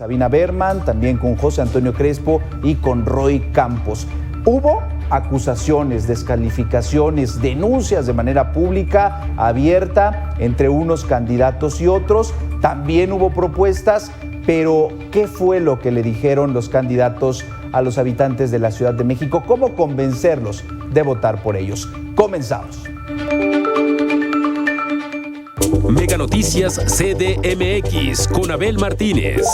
Sabina Berman, también con José Antonio Crespo y con Roy Campos. Hubo acusaciones, descalificaciones, denuncias de manera pública, abierta, entre unos candidatos y otros. También hubo propuestas, pero ¿qué fue lo que le dijeron los candidatos a los habitantes de la Ciudad de México? ¿Cómo convencerlos de votar por ellos? Comenzamos. Mega Noticias CDMX con Abel Martínez.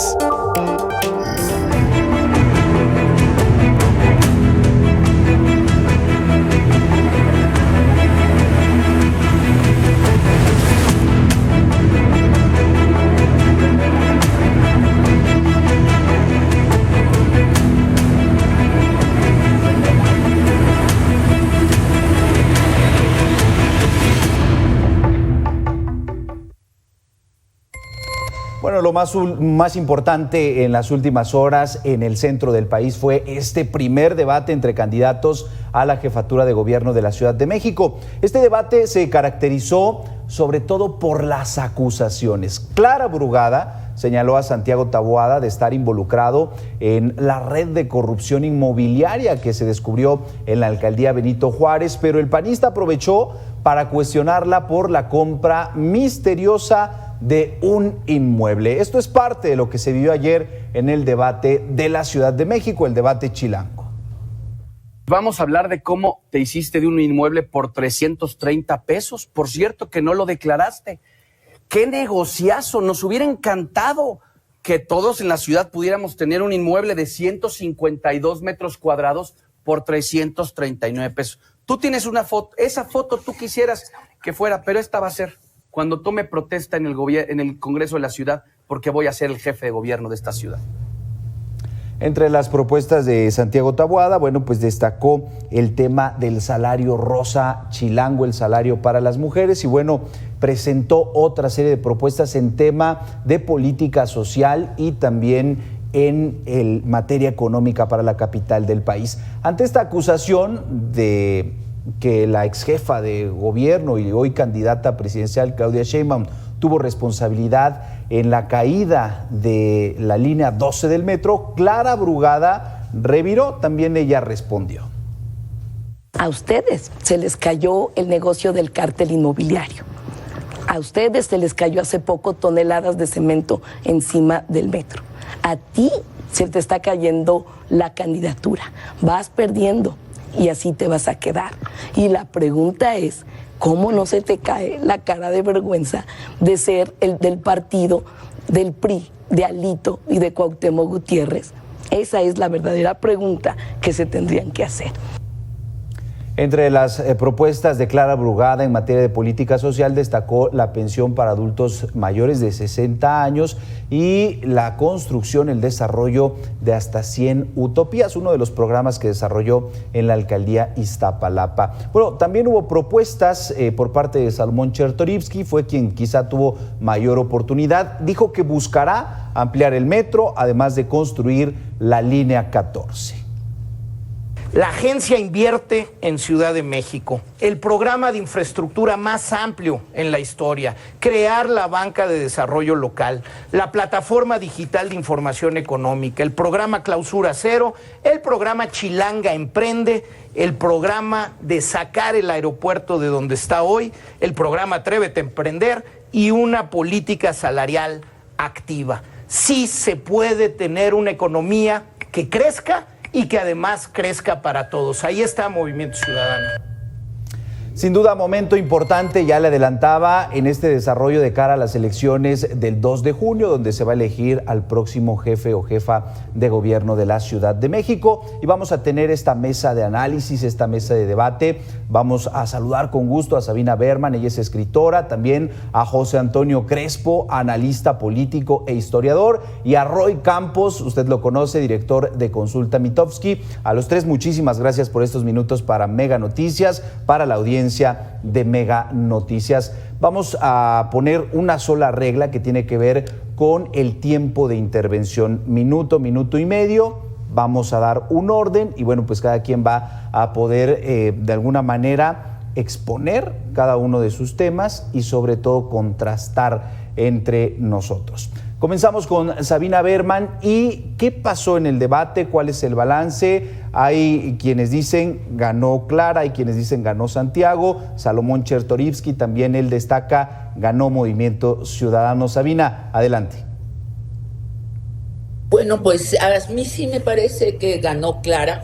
Bueno, lo más importante en las últimas horas en el centro del país fue este primer debate entre candidatos a la jefatura de gobierno de la Ciudad de México. Este debate se caracterizó sobre todo por las acusaciones. Clara Brugada señaló a Santiago Taboada de estar involucrado en la red de corrupción inmobiliaria que se descubrió en la alcaldía Benito Juárez, pero el panista aprovechó para cuestionarla por la compra misteriosa de un inmueble. Esto es parte de lo que se vivió ayer en el debate de la Ciudad de México, el debate chilango. Vamos a hablar de cómo te hiciste de un inmueble por 330 pesos. Por cierto, que no lo declaraste. ¡Qué negociazo! Nos hubiera encantado que todos en la ciudad pudiéramos tener un inmueble de 152 metros cuadrados por 339 pesos. Tú tienes una foto, esa foto tú quisieras que fuera, pero esta va a ser cuando tome protesta en el Congreso de la ciudad, porque voy a ser el jefe de gobierno de esta ciudad. Entre las propuestas de Santiago Taboada, bueno, pues destacó el tema del salario rosa chilango, el salario para las mujeres, y bueno, presentó otra serie de propuestas en tema de política social y también en materia económica para la capital del país. Ante esta acusación de que la ex jefa de gobierno y hoy candidata presidencial Claudia Sheinbaum tuvo responsabilidad en la caída de la línea 12 del metro, Clara Brugada reviró, también ella respondió. A ustedes se les cayó el negocio del cártel inmobiliario. A ustedes se les cayó hace poco toneladas de cemento encima del metro. A ti se te está cayendo la candidatura. Vas perdiendo y así te vas a quedar. Y la pregunta es, ¿cómo no se te cae la cara de vergüenza de ser el del partido del PRI, de Alito y de Cuauhtémoc Gutiérrez? Esa es la verdadera pregunta que se tendrían que hacer. Entre las propuestas de Clara Brugada en materia de política social destacó la pensión para adultos mayores de 60 años y la construcción, el desarrollo de hasta 100 utopías, uno de los programas que desarrolló en la alcaldía Iztapalapa. Bueno, también hubo propuestas por parte de Salomón Chertorivsky, fue quien quizá tuvo mayor oportunidad. Dijo que buscará ampliar el metro, además de construir la línea 14. La agencia invierte en Ciudad de México, el programa de infraestructura más amplio en la historia, crear la banca de desarrollo local, la plataforma digital de información económica, el programa Clausura Cero, el programa Chilanga Emprende, el programa de sacar el aeropuerto de donde está hoy, el programa Atrévete a Emprender y una política salarial activa. Sí se puede tener una economía que crezca y que además crezca para todos. Ahí está Movimiento Ciudadano. Sin duda, momento importante, ya le adelantaba, en este desarrollo de cara a las elecciones del 2 de junio, donde se va a elegir al próximo jefe o jefa de gobierno de la Ciudad de México. Y vamos a tener esta mesa de análisis, esta mesa de debate. Vamos a saludar con gusto a Sabina Berman, ella es escritora, también a José Antonio Crespo, analista político e historiador, y a Roy Campos, usted lo conoce, director de Consulta Mitofsky. A los tres, muchísimas gracias por estos minutos para Mega Noticias, para la audiencia de Mega Noticias. Vamos a poner una sola regla que tiene que ver con el tiempo de intervención, minuto, minuto y medio. Vamos a dar un orden y bueno, pues cada quien va a poder de alguna manera exponer cada uno de sus temas y sobre todo contrastar entre nosotros. Comenzamos con Sabina Berman. ¿Y qué pasó en el debate? ¿Cuál es el balance? Hay quienes dicen ganó Clara, hay quienes dicen ganó Santiago. Salomón Chertorivsky, también él destaca, ganó Movimiento Ciudadano. Sabina, adelante. Bueno, pues a mí sí me parece que ganó Clara,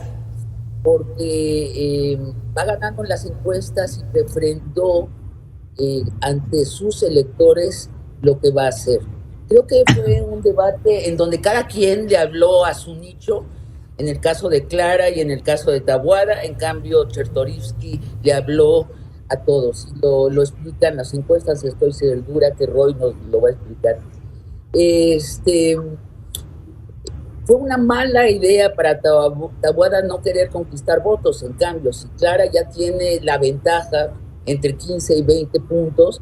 porque va ganando en las encuestas y refrendó ante sus electores lo que va a hacer. Creo que fue un debate en donde cada quien le habló a su nicho, en el caso de Clara y en el caso de Taboada. En cambio, Chertorivsky le habló a todos. Lo explican las encuestas, estoy segura que Roy nos lo va a explicar. Fue una mala idea para Taboada no querer conquistar votos. En cambio, si Clara ya tiene la ventaja entre 15 y 20 puntos,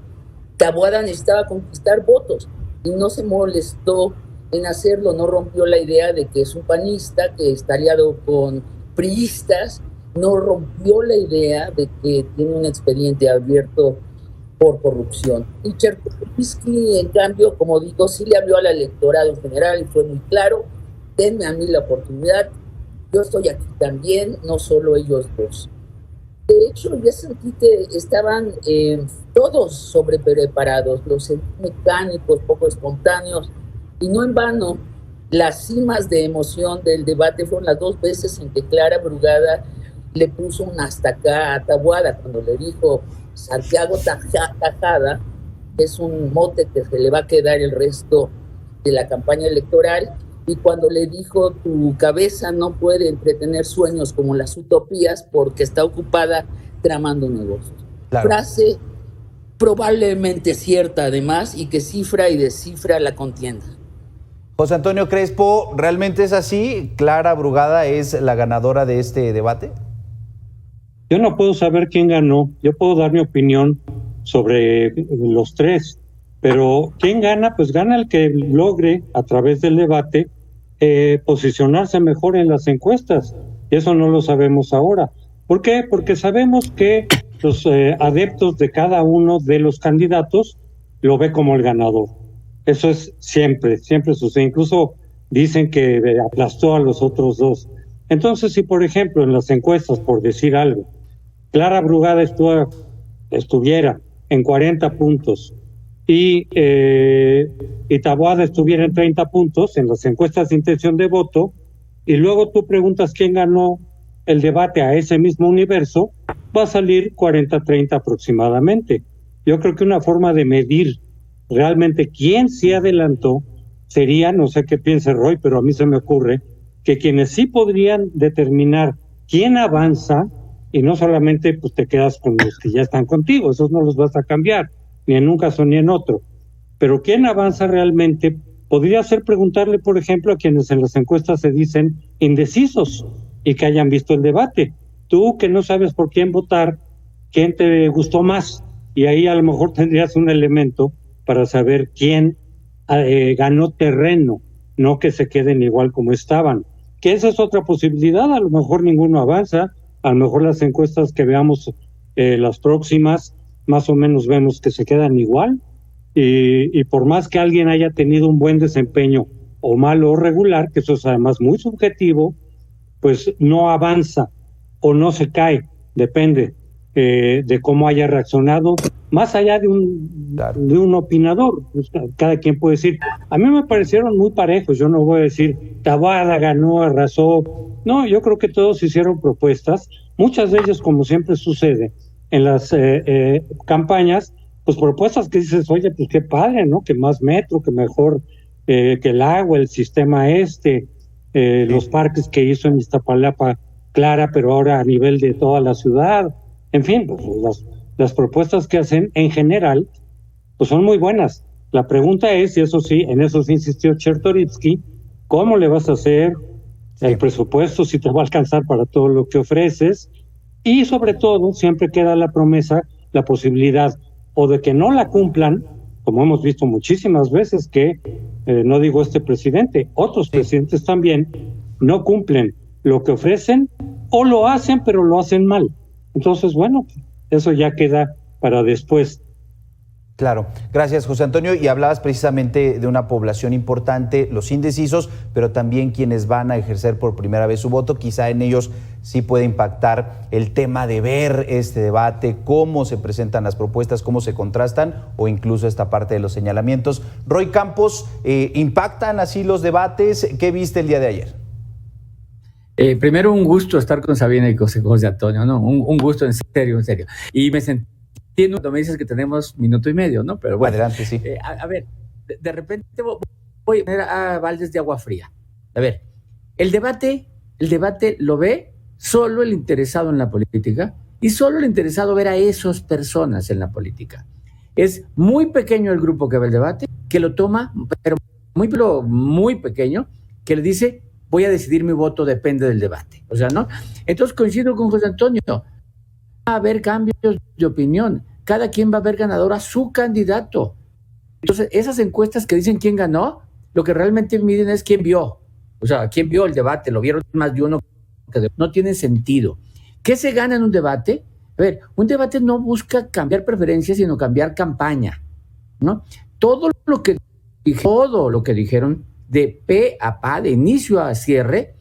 Taboada necesitaba conquistar votos y no se molestó en hacerlo, no rompió la idea de que es un panista, que está aliado con priistas, no rompió la idea de que tiene un expediente abierto por corrupción. Y Chertorivsky, en cambio, como digo, sí le habló al electorado en general y fue muy claro: denme a mí la oportunidad, yo estoy aquí también, no solo ellos dos. De hecho, ya sentí que estaban todos sobrepreparados, los mecánicos, poco espontáneos, y no en vano, las cimas de emoción del debate fueron las dos veces en que Clara Brugada le puso un hasta acá a Taboada, cuando le dijo Santiago Tajada, que es un mote que se le va a quedar el resto de la campaña electoral, y cuando le dijo: tu cabeza no puede entretener sueños como las utopías porque está ocupada tramando negocios. Claro. Frase probablemente cierta además, y que cifra y descifra la contienda. José Antonio Crespo, ¿realmente es así? ¿Clara Brugada es la ganadora de este debate? Yo no puedo saber quién ganó, yo puedo dar mi opinión sobre los tres, pero ¿quién gana? Pues gana el que logre, a través del debate, posicionarse mejor en las encuestas. Y eso no lo sabemos ahora. ¿Por qué? Porque sabemos que los adeptos de cada uno de los candidatos lo ve como el ganador. Eso es siempre sucede. Incluso dicen que aplastó a los otros dos. Entonces, si por ejemplo en las encuestas, por decir algo, Clara Brugada estuviera en 40 puntos y Taboada estuviera en 30 puntos en las encuestas de intención de voto, y luego tú preguntas quién ganó el debate a ese mismo universo, va a salir 40-30 aproximadamente. Yo creo que una forma de medir realmente quién sí adelantó sería, no sé qué piense Roy, pero a mí se me ocurre que quienes sí podrían determinar quién avanza, y no solamente pues te quedas con los que ya están contigo, esos no los vas a cambiar, ni en un caso ni en otro, pero quién avanza realmente podría ser preguntarle, por ejemplo, a quienes en las encuestas se dicen indecisos y que hayan visto el debate. Tú que no sabes por quién votar, quién te gustó más, y ahí a lo mejor tendrías un elemento para saber quién ganó terreno, no que se queden igual como estaban. Que esa es otra posibilidad, a lo mejor ninguno avanza, a lo mejor las encuestas que veamos las próximas, más o menos vemos que se quedan igual, y por más que alguien haya tenido un buen desempeño, o malo o regular, que eso es además muy subjetivo, pues no avanza o no se cae, depende de cómo haya reaccionado, más allá de un opinador. Cada quien puede decir, a mí me parecieron muy parejos, yo no voy a decir, Taboada ganó, arrasó. No, yo creo que todos hicieron propuestas, muchas de ellas, como siempre sucede en las campañas, pues propuestas que dices, oye, pues qué padre, ¿no? Que más metro, que mejor que el agua, el sistema los parques que hizo en Iztapalapa, Clara, pero ahora a nivel de toda la ciudad. En fin, pues las propuestas que hacen en general, pues son muy buenas. La pregunta es, y eso sí, en eso sí insistió Chertorivsky, ¿cómo le vas a hacer el presupuesto, si te va a alcanzar para todo lo que ofreces? Y sobre todo, siempre queda la promesa, la posibilidad, o de que no la cumplan, como hemos visto muchísimas veces que, no digo este presidente, otros presidentes también, no cumplen lo que ofrecen, o lo hacen, pero lo hacen mal. Entonces, bueno, eso ya queda para después. Claro, gracias José Antonio. Y hablabas precisamente de una población importante, los indecisos, pero también quienes van a ejercer por primera vez su voto. Quizá en ellos sí puede impactar el tema de ver este debate, cómo se presentan las propuestas, cómo se contrastan o incluso esta parte de los señalamientos. Roy Campos, ¿impactan así los debates? ¿Qué viste el día de ayer? Primero, un gusto estar con Sabina y con José Antonio, ¿no? Un gusto, en serio, en serio. Y me sentí cuando me dices que tenemos minuto y medio, ¿no? Pero bueno. Adelante, sí. A ver, de repente voy a poner a baldes de agua fría. A ver, el debate lo ve solo el interesado en la política y solo el interesado ver a esas personas en la política. Es muy pequeño el grupo que ve el debate, que lo toma, pero muy pequeño, que le dice, voy a decidir mi voto, depende del debate. O sea, ¿no? Entonces coincido con José Antonio. Va a haber cambios de opinión. Cada quien va a ver ganador a su candidato. Entonces, esas encuestas que dicen quién ganó, lo que realmente miden es quién vio. O sea, quién vio el debate, lo vieron más de uno. No tiene sentido. ¿Qué se gana en un debate? A ver, un debate no busca cambiar preferencias, sino cambiar campaña, ¿no? Todo lo que dijeron de pe a pa, de inicio a cierre,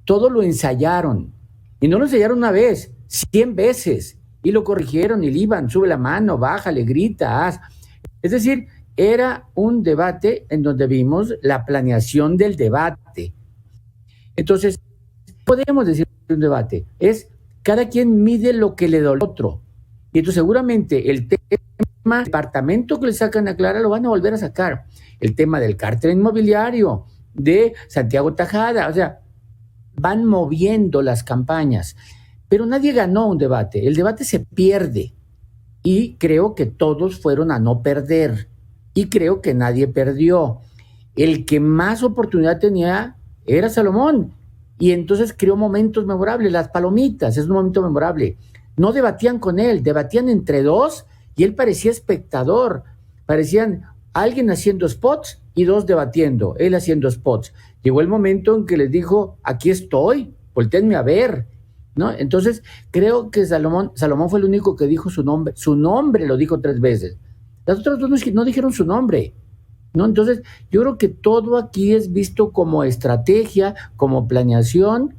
todo lo ensayaron. Y no lo ensayaron una vez, 100 veces, y lo corrigieron y le iban, sube la mano, bájale, grita, haz. Es decir, era un debate en donde vimos la planeación del debate. Entonces, podemos decir un debate, es cada quien mide lo que le da al otro. Y entonces seguramente el tema del departamento que le sacan a Clara lo van a volver a sacar. El tema del cártel inmobiliario, de Santiago Tajada, o sea, van moviendo las campañas. Pero nadie ganó un debate, el debate se pierde y creo que todos fueron a no perder y creo que nadie perdió. El que más oportunidad tenía era Salomón y entonces creó momentos memorables, las palomitas, es un momento memorable. No debatían con él, debatían entre dos y él parecía espectador, parecían alguien haciendo spots y dos debatiendo, él haciendo spots. Llegó el momento en que les dijo, aquí estoy, voltéenme a ver, ¿no? Entonces, creo que Salomón fue el único que dijo su nombre lo dijo 3 veces. Las otras dos no dijeron su nombre, ¿no? Entonces, yo creo que todo aquí es visto como estrategia, como planeación,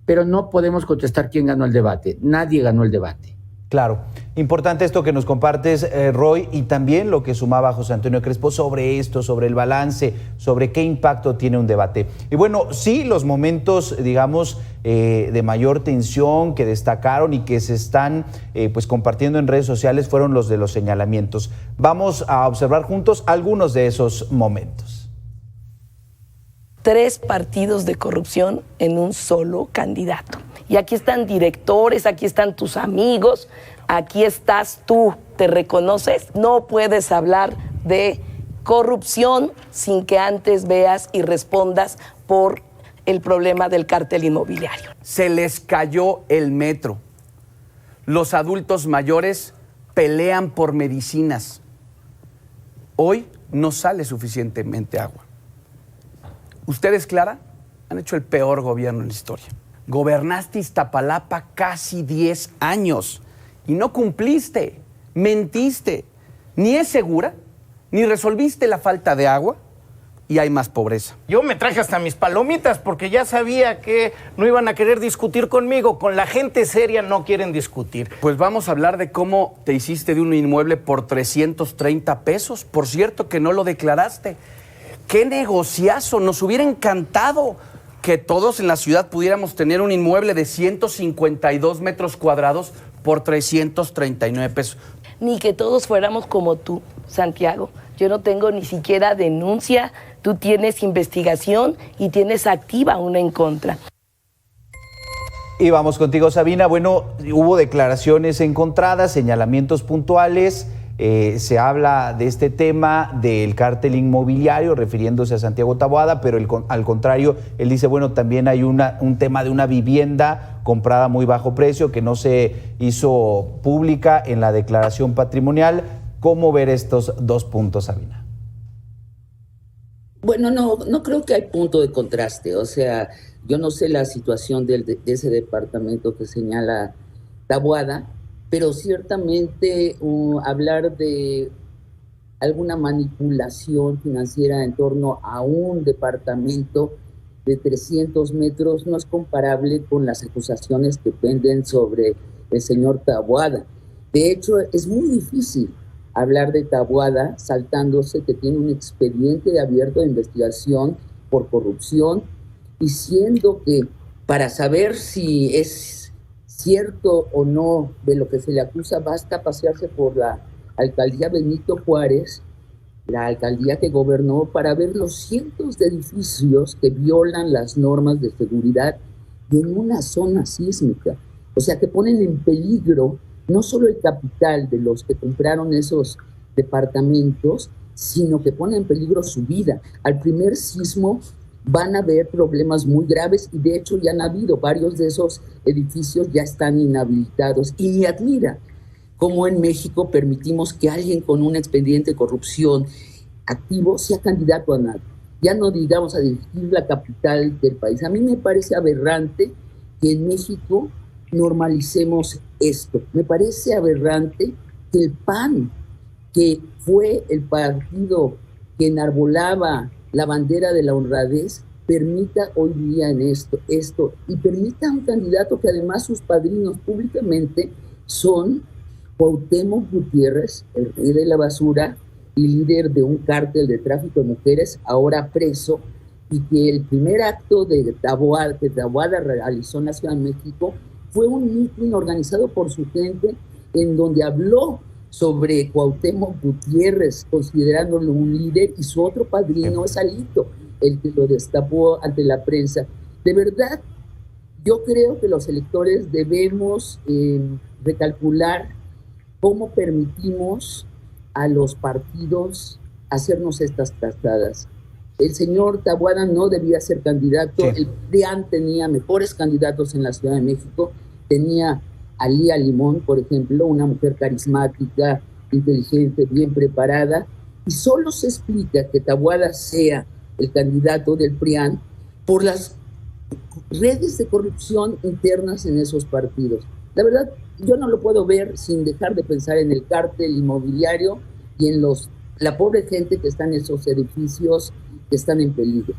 pero no podemos contestar quién ganó el debate. Nadie ganó el debate. Claro, importante esto que nos compartes, Roy, y también lo que sumaba José Antonio Crespo sobre esto, sobre el balance, sobre qué impacto tiene un debate. Y bueno, sí, los momentos, digamos, de mayor tensión que destacaron y que se están pues compartiendo en redes sociales fueron los de los señalamientos. Vamos a observar juntos algunos de esos momentos. 3 partidos de corrupción en un solo candidato. Y aquí están directores, aquí están tus amigos, aquí estás tú, ¿te reconoces? No puedes hablar de corrupción sin que antes veas y respondas por el problema del cártel inmobiliario. Se les cayó el metro. Los adultos mayores pelean por medicinas. Hoy no sale suficientemente agua. Ustedes, Clara, han hecho el peor gobierno en la historia. Gobernaste Iztapalapa casi 10 años y no cumpliste, mentiste. Ni es segura, ni resolviste la falta de agua y hay más pobreza. Yo me traje hasta mis palomitas porque ya sabía que no iban a querer discutir conmigo. Con la gente seria no quieren discutir. Pues vamos a hablar de cómo te hiciste de un inmueble por 330 pesos. Por cierto que no lo declaraste. ¡Qué negociazo! Nos hubiera encantado que todos en la ciudad pudiéramos tener un inmueble de 152 metros cuadrados por 339 pesos. Ni que todos fuéramos como tú, Santiago. Yo no tengo ni siquiera denuncia, tú tienes investigación y tienes activa una en contra. Y vamos contigo, Sabina. Bueno, hubo declaraciones encontradas, señalamientos puntuales. Se habla de este tema del cártel inmobiliario refiriéndose a Santiago Taboada, pero al contrario, él dice, bueno, también hay un tema de una vivienda comprada a muy bajo precio que no se hizo pública en la declaración patrimonial. ¿Cómo ver estos 2 puntos, Sabina? Bueno, no creo que hay punto de contraste. O sea, yo no sé la situación de ese departamento que señala Taboada, pero ciertamente hablar de alguna manipulación financiera en torno a un departamento de 300 metros no es comparable con las acusaciones que penden sobre el señor Taboada. De hecho, es muy difícil hablar de Taboada saltándose que tiene un expediente abierto de investigación por corrupción, y siendo que para saber si es cierto o no de lo que se le acusa basta pasearse por la alcaldía Benito Juárez, la alcaldía que gobernó, para ver los cientos de edificios que violan las normas de seguridad y en una zona sísmica. O sea, que ponen en peligro no solo el capital de los que compraron esos departamentos, sino que ponen en peligro su vida. Al primer sismo van a haber problemas muy graves, y de hecho ya han habido varios de esos edificios, ya están inhabilitados. Y me admira cómo en México permitimos que alguien con un expediente de corrupción activo sea candidato a nada. Ya no digamos a dirigir la capital del país. A mí me parece aberrante que en México normalicemos esto. Me parece aberrante que el PAN, que fue el partido que enarbolaba la bandera de la honradez, permita hoy día en esto, y permita a un candidato que además sus padrinos públicamente son Cuauhtémoc Gutiérrez, el rey de la basura y líder de un cártel de tráfico de mujeres, ahora preso, y que el primer acto que Taboada realizó en la Ciudad de México fue un mitin organizado por su gente en donde habló sobre Cuauhtémoc Gutiérrez, considerándolo un líder, y su otro padrino es Alito, el que lo destapó ante la prensa. De verdad, yo creo que los electores debemos recalcular cómo permitimos a los partidos hacernos estas trastadas. El señor Taboada no debía ser candidato. Sí. El PRIAN tenía mejores candidatos en la Ciudad de México. Tenía a Lía Limón, por ejemplo, una mujer carismática, inteligente, bien preparada, y solo se explica que Taboada sea el candidato del PRIAN por las redes de corrupción internas en esos partidos. La verdad, yo no lo puedo ver sin dejar de pensar en el cártel inmobiliario y en la pobre gente que está en esos edificios que están en peligro.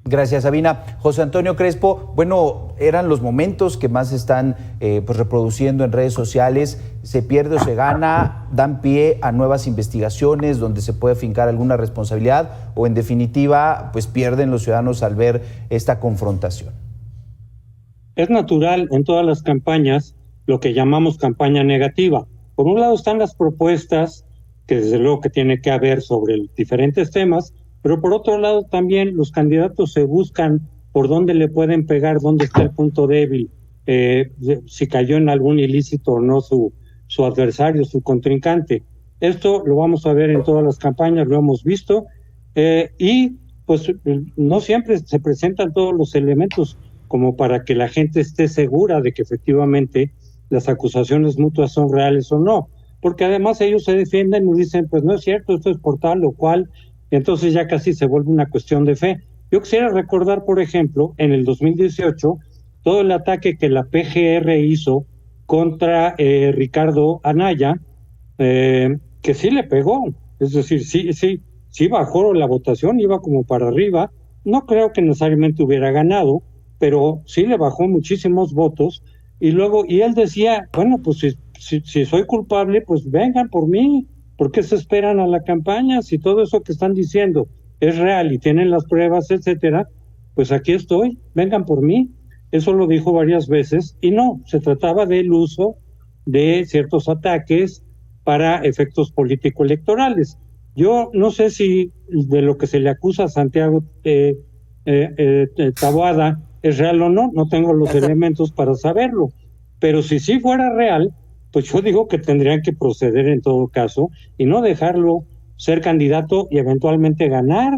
Gracias, Sabina. José Antonio Crespo, bueno, eran los momentos que más se están pues reproduciendo en redes sociales. ¿Se pierde o se gana? ¿Dan pie a nuevas investigaciones donde se puede fincar alguna responsabilidad? ¿O en definitiva, pues pierden los ciudadanos al ver esta confrontación? Es natural en todas las campañas lo que llamamos campaña negativa. Por un lado están las propuestas, que desde luego que tiene que haber sobre diferentes temas, pero por otro lado también los candidatos se buscan por dónde le pueden pegar, dónde está el punto débil, si cayó en algún ilícito o no su adversario, su contrincante. Esto lo vamos a ver en todas las campañas, lo hemos visto, y pues no siempre se presentan todos los elementos como para que la gente esté segura de que efectivamente las acusaciones mutuas son reales o no, porque además ellos se defienden y dicen, pues no es cierto, esto es por tal o cual, entonces ya casi se vuelve una cuestión de fe. Yo quisiera recordar, por ejemplo, en el 2018, todo el ataque que la PGR hizo contra Ricardo Anaya, que sí le pegó, es decir, sí bajó la votación, iba como para arriba, no creo que necesariamente hubiera ganado, pero sí le bajó muchísimos votos, y él decía, bueno, pues si soy culpable, pues vengan por mí, ¿por qué se esperan a la campaña? Si todo eso que están diciendo es real y tienen las pruebas, etcétera, pues aquí estoy, vengan por mí. Eso lo dijo varias veces, y no, se trataba del uso de ciertos ataques para efectos político-electorales. Yo no sé si de lo que se le acusa a Santiago Taboada es real o no, no tengo los elementos para saberlo, pero si sí fuera real, pues yo digo que tendrían que proceder en todo caso y no dejarlo ser candidato y eventualmente ganar.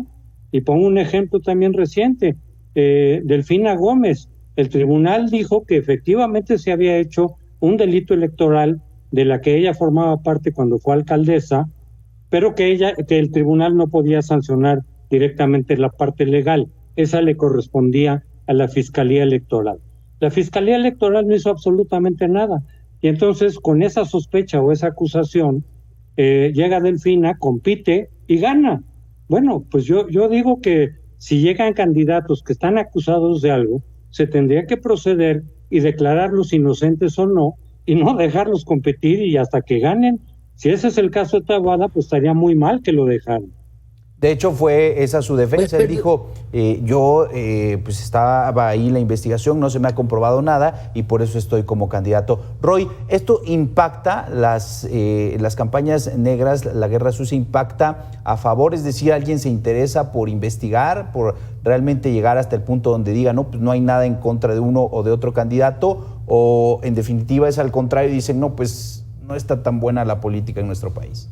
Y pongo un ejemplo también reciente, Delfina Gómez. El tribunal dijo que efectivamente se había hecho un delito electoral de la que ella formaba parte cuando fue alcaldesa, pero que el tribunal no podía sancionar directamente la parte legal. Esa le correspondía a la Fiscalía Electoral. La Fiscalía Electoral no hizo absolutamente nada. Y entonces, con esa sospecha o esa acusación, llega Delfina, compite y gana. Bueno, pues yo digo que si llegan candidatos que están acusados de algo, se tendría que proceder y declararlos inocentes o no, y no dejarlos competir y hasta que ganen. Si ese es el caso de Taboada, pues estaría muy mal que lo dejaran. De hecho, fue esa su defensa. Él dijo, pues estaba ahí la investigación, no se me ha comprobado nada y por eso estoy como candidato. Roy, ¿esto impacta las campañas negras, la guerra sucia impacta a favor? Es decir, ¿alguien se interesa por investigar, por realmente llegar hasta el punto donde diga, no, pues no hay nada en contra de uno o de otro candidato? ¿O en definitiva es al contrario y dicen, no, pues no está tan buena la política en nuestro país?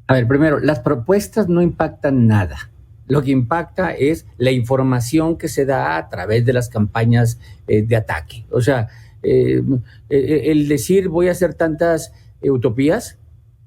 A ver, primero, las propuestas no impactan nada. Lo que impacta es la información que se da a través de las campañas de ataque. O sea, el decir voy a hacer tantas utopías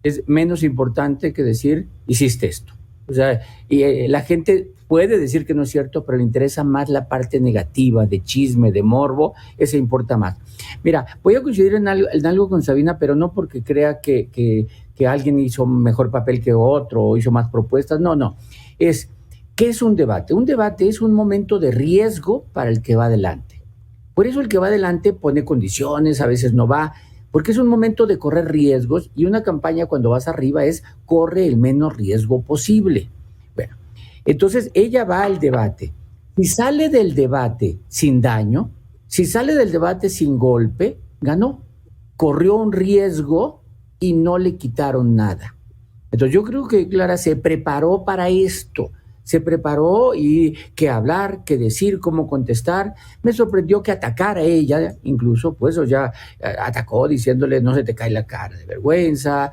es menos importante que decir hiciste esto. O sea, y la gente puede decir que no es cierto, pero le interesa más la parte negativa, de chisme, de morbo, ese importa más. Mira, voy a coincidir en algo con Sabina, pero no porque crea que alguien hizo mejor papel que otro o hizo más propuestas. No. ¿Qué es un debate? Un debate es un momento de riesgo para el que va adelante. Por eso el que va adelante pone condiciones, a veces no va, porque es un momento de correr riesgos y una campaña cuando vas arriba es corre el menos riesgo posible. Bueno, entonces ella va al debate. Si sale del debate sin daño, si sale del debate sin golpe, ganó. Corrió un riesgo y no le quitaron nada. Entonces yo creo que Clara se preparó para esto. Se preparó y qué hablar, qué decir, cómo contestar. Me sorprendió que atacara a ella, incluso, pues, o ya atacó diciéndole no se te cae la cara de vergüenza,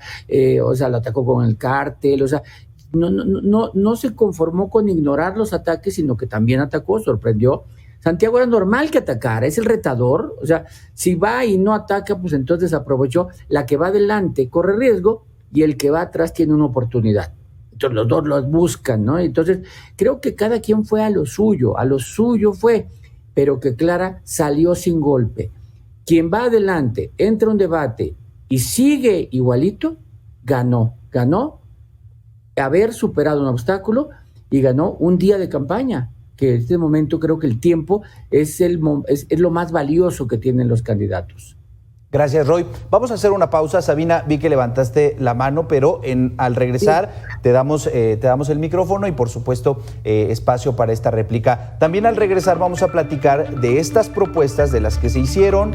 o sea, lo atacó con el cártel, o sea, no se conformó con ignorar los ataques, sino que también atacó, sorprendió. Santiago era normal que atacara, es el retador, o sea, si va y no ataca, pues entonces aprovechó. La que va adelante corre riesgo y el que va atrás tiene una oportunidad. Entonces los dos los buscan, ¿no? Entonces creo que cada quien fue a lo suyo fue, pero que Clara salió sin golpe. Quien va adelante, entra a un debate y sigue igualito, ganó haber superado un obstáculo y ganó un día de campaña, que en este momento creo que el tiempo es lo más valioso que tienen los candidatos. Gracias, Roy. Vamos a hacer una pausa. Sabina, vi que levantaste la mano, pero al regresar te damos el micrófono y, por supuesto, espacio para esta réplica. También al regresar vamos a platicar de estas propuestas, de las que se hicieron.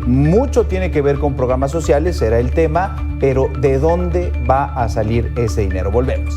Mucho tiene que ver con programas sociales, será el tema, pero ¿de dónde va a salir ese dinero? Volvemos.